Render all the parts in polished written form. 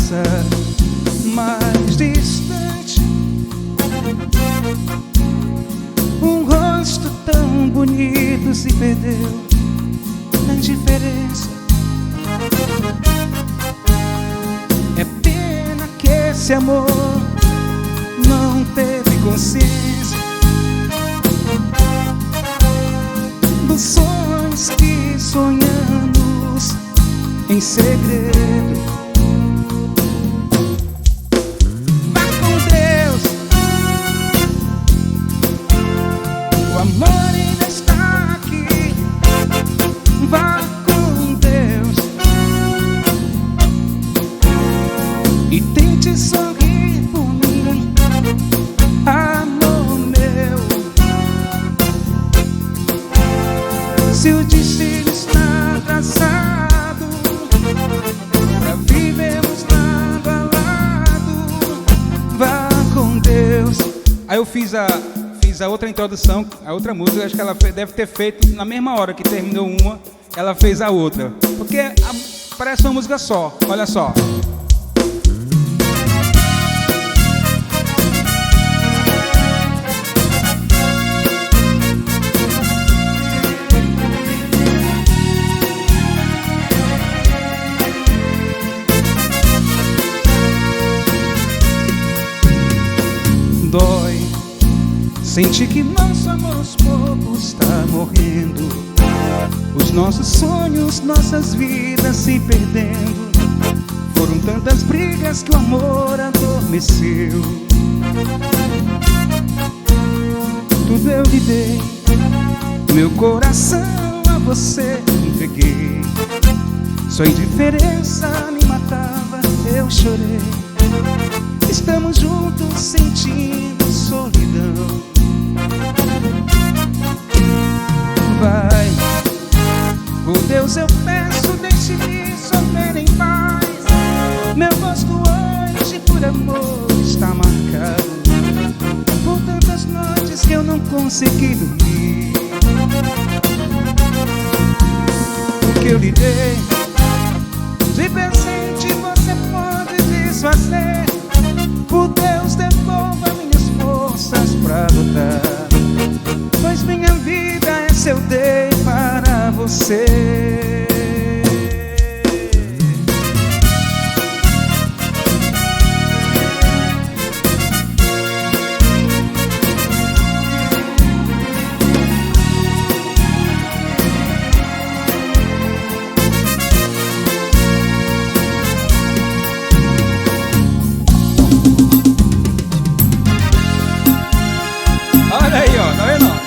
casa mais distante. Um rosto tão bonito se perdeu na indiferença. É pena que esse amor não teve consciência dos sonhos que sonhamos em segredo. Vá com Deus, o amor ainda está aqui. Vá com Deus e tente sorrir por mim, amor meu. Se o destino está atrasado pra vivermos lado a lado, vá com Deus. Aí eu fiz a outra introdução, a outra música. Acho que ela deve ter feito na mesma hora que terminou uma, ela fez a outra, porque parece uma música só. Olha só. Dói sentir que nosso amor aos poucos está morrendo, os nossos sonhos, nossas vidas se perdendo. Foram tantas brigas que o amor adormeceu. Tudo eu lhe dei, meu coração a você entreguei. Sua indiferença me matava, eu chorei. Estamos juntos sentindo solidão. Vai, por Deus eu peço, deixe-me sofrer em paz. Meu rosto hoje por amor está marcado por tantas noites que eu não consegui dormir. O que eu lhe dei de presente você pode desfazer. Por Deus, devolva minhas forças pra lutar, pois minha vida essa eu dei para você. Olha aí, ó, tá vendo?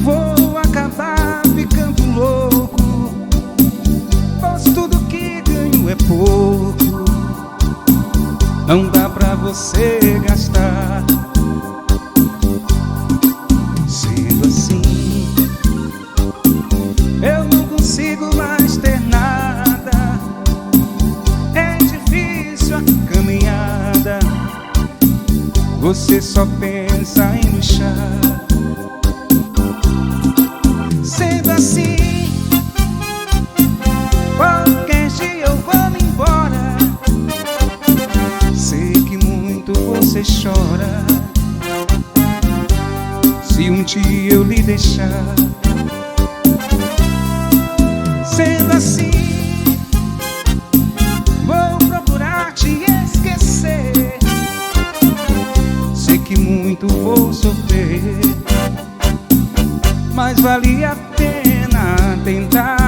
Vou acabar ficando louco, pois tudo que ganho é pouco. Não dá pra você gastar. Sendo assim, eu não consigo mais ter nada. É difícil a caminhada, você só pensa em luxar. Sendo assim, qualquer dia eu vou me embora. Sei que muito você chora. Se um dia eu lhe deixar. Sendo assim, vou procurar te esquecer. Sei que muito vou sofrer, mas vale a pena tentar.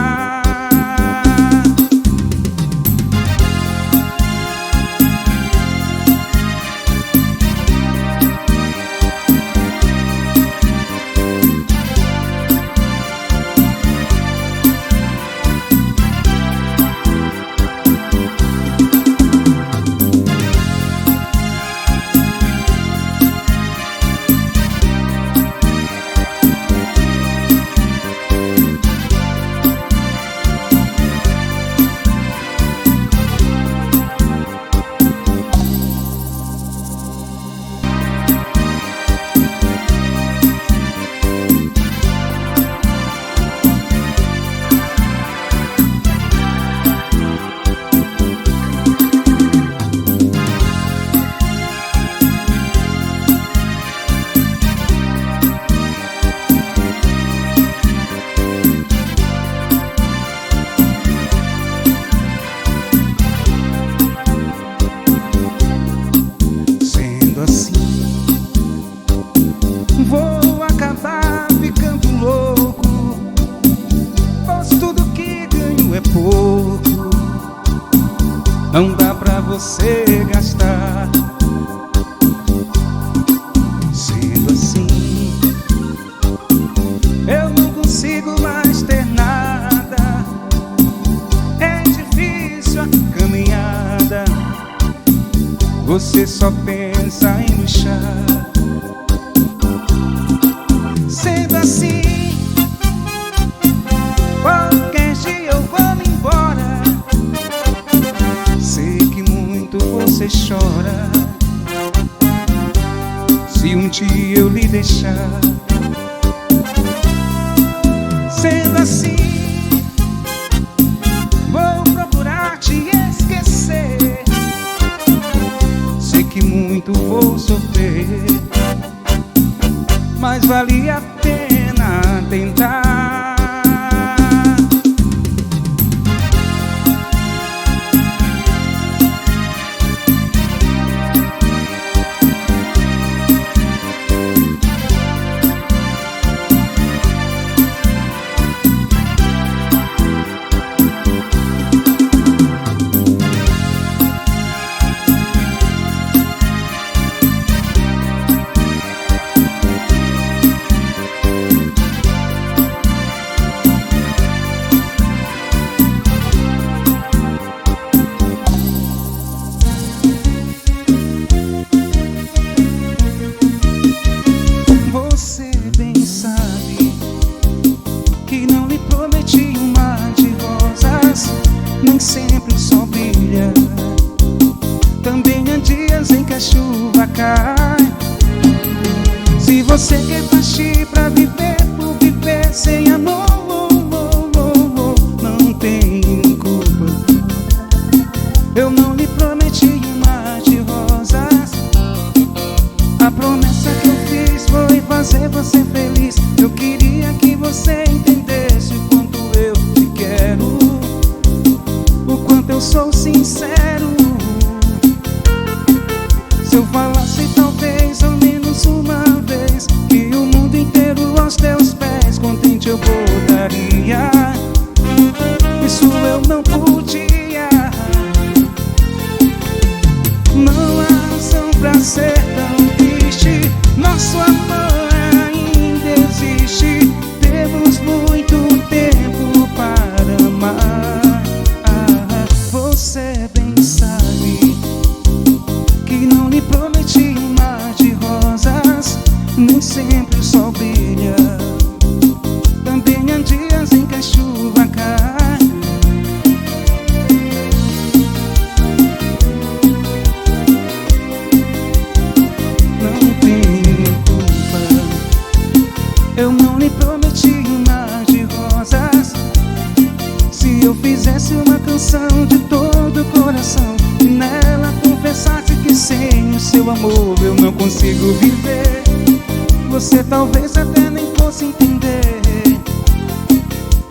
você gastar. Sendo assim, eu não consigo mais ter nada. É difícil a caminhada, você só pensa em luxar. Sendo assim, qualquer dia eu vou me embora. Sei que muito você chora se um dia eu lhe deixar. Sendo assim, vou procurar te esquecer. Sei que muito vou sofrer, mas vale a pena tentar. Você bem sabe que não lhe prometi um mar de rosas, nem sempre o sol brilha. Também há dias em que a chuva cai. Se você quer partir pra viver por viver sem amor, não tem culpa. Eu não lhe prometi um mar de rosas. A promessa que eu fiz foi fazer você feliz. Eu queria que você entendesse o quanto eu te quero, o quanto eu sou sincero. Se eu falasse talvez ao menos uma vez que o mundo inteiro aos teus pés contente eu botaria, isso eu não podia. Não há razão pra ser tão triste. Nosso amor ainda existe. Temos muito tempo para amar. Você bem sabe que não lhe prometi um mar de rosas, nem sempre o sol brilha. Também há dias em que a chuva cai. Não tem culpa. Eu não lhe prometi um mar de rosas. Se eu fizesse uma canção de todo o coração e nela confessasse que sem o seu amor eu não consigo viver, você talvez até nem fosse entender.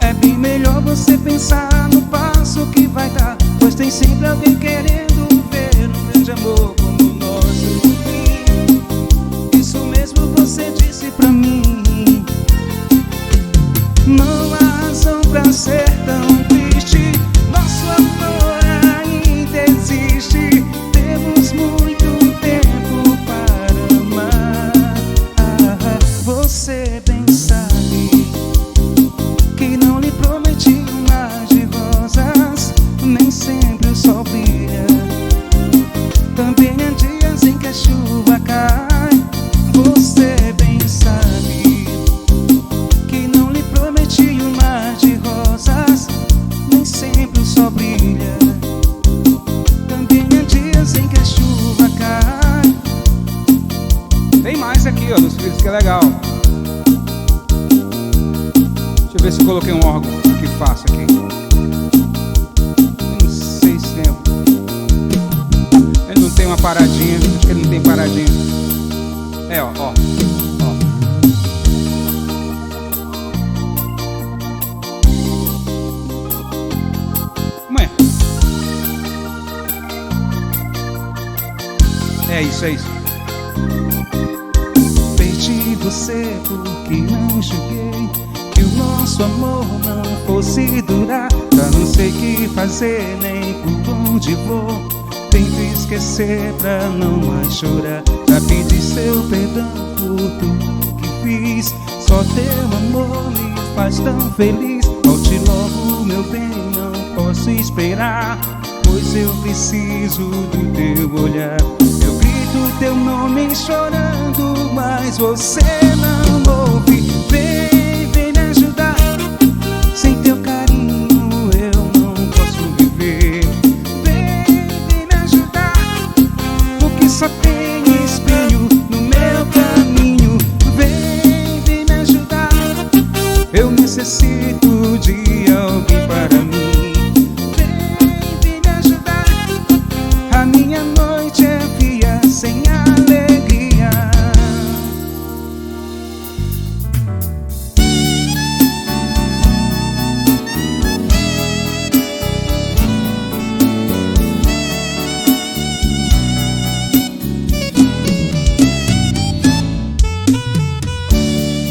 É bem melhor você pensar no passo que vai dar, pois tem sempre alguém querendo ver um grande amor como o nosso fim. Isso mesmo você disse pra mim. Não há razão pra ser tão triste. Nosso amor ainda existe. Temos muito tempo para amar. Você bem sabe que não lhe prometi um mar de rosas, nem sempre o sol brilha. Também há dias em que a chuva cai. Você bem sabe que não lhe prometi um mar de rosas, nem sempre o sol brilha. Também há dias em que a chuva cai. Tem mais aqui, ó, nos filhos, que é legal. Deixa eu ver se eu coloquei um órgão que faça aqui. Eu não sei se tem. Ele não tem uma paradinha. Acho que ele não tem paradinha. É, ó. Como é? É isso, é isso. Perdi você porque não julguei que o nosso amor não fosse durar. Já não sei o que fazer nem por onde vou. Tento esquecer pra não mais chorar, pra pedir seu perdão por tudo que fiz. Só teu amor me faz tão feliz. Volte logo, meu bem, não posso esperar, pois eu preciso do teu olhar. Eu grito teu nome chorando, mas você não ouve. Vem, vem me ajudar. Sem teu carinho eu não posso viver. Vem, vem me ajudar, porque só tem espinho no meu caminho. Vem, vem me ajudar. Eu necessito de alguém para mim. Vem, vem me ajudar. A minha noite é fria, sem alegria.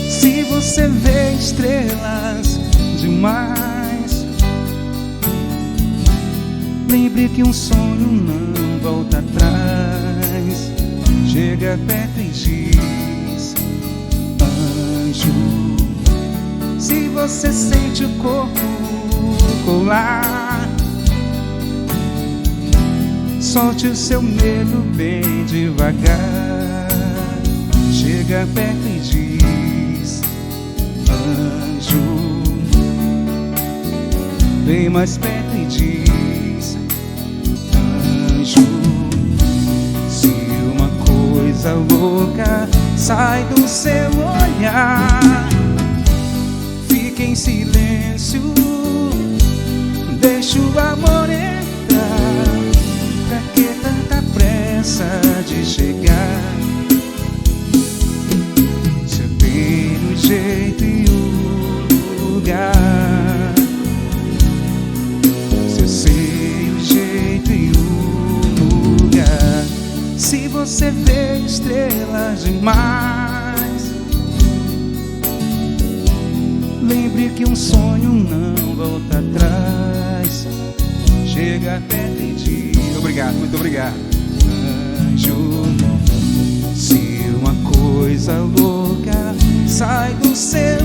Se você vê estrelas demais, lembre que um sonho não volta atrás. Chega perto e diz: anjo. Se você sente o corpo colar, solte o seu medo bem devagar. Chega perto e diz: anjo. Vem mais perto e diz: anjo. Se uma coisa louca sai do seu olhar, fique em silêncio, deixa o amor entrar. Pra que tanta pressa de chegar? Se eu tenho o jeito e o lugar, se eu sei o jeito e o lugar. Se você vê estrelas demais, lembre que um sonho não volta atrás. Chega perto e diz: obrigado, muito obrigado, anjo. Se uma coisa louca sai do seu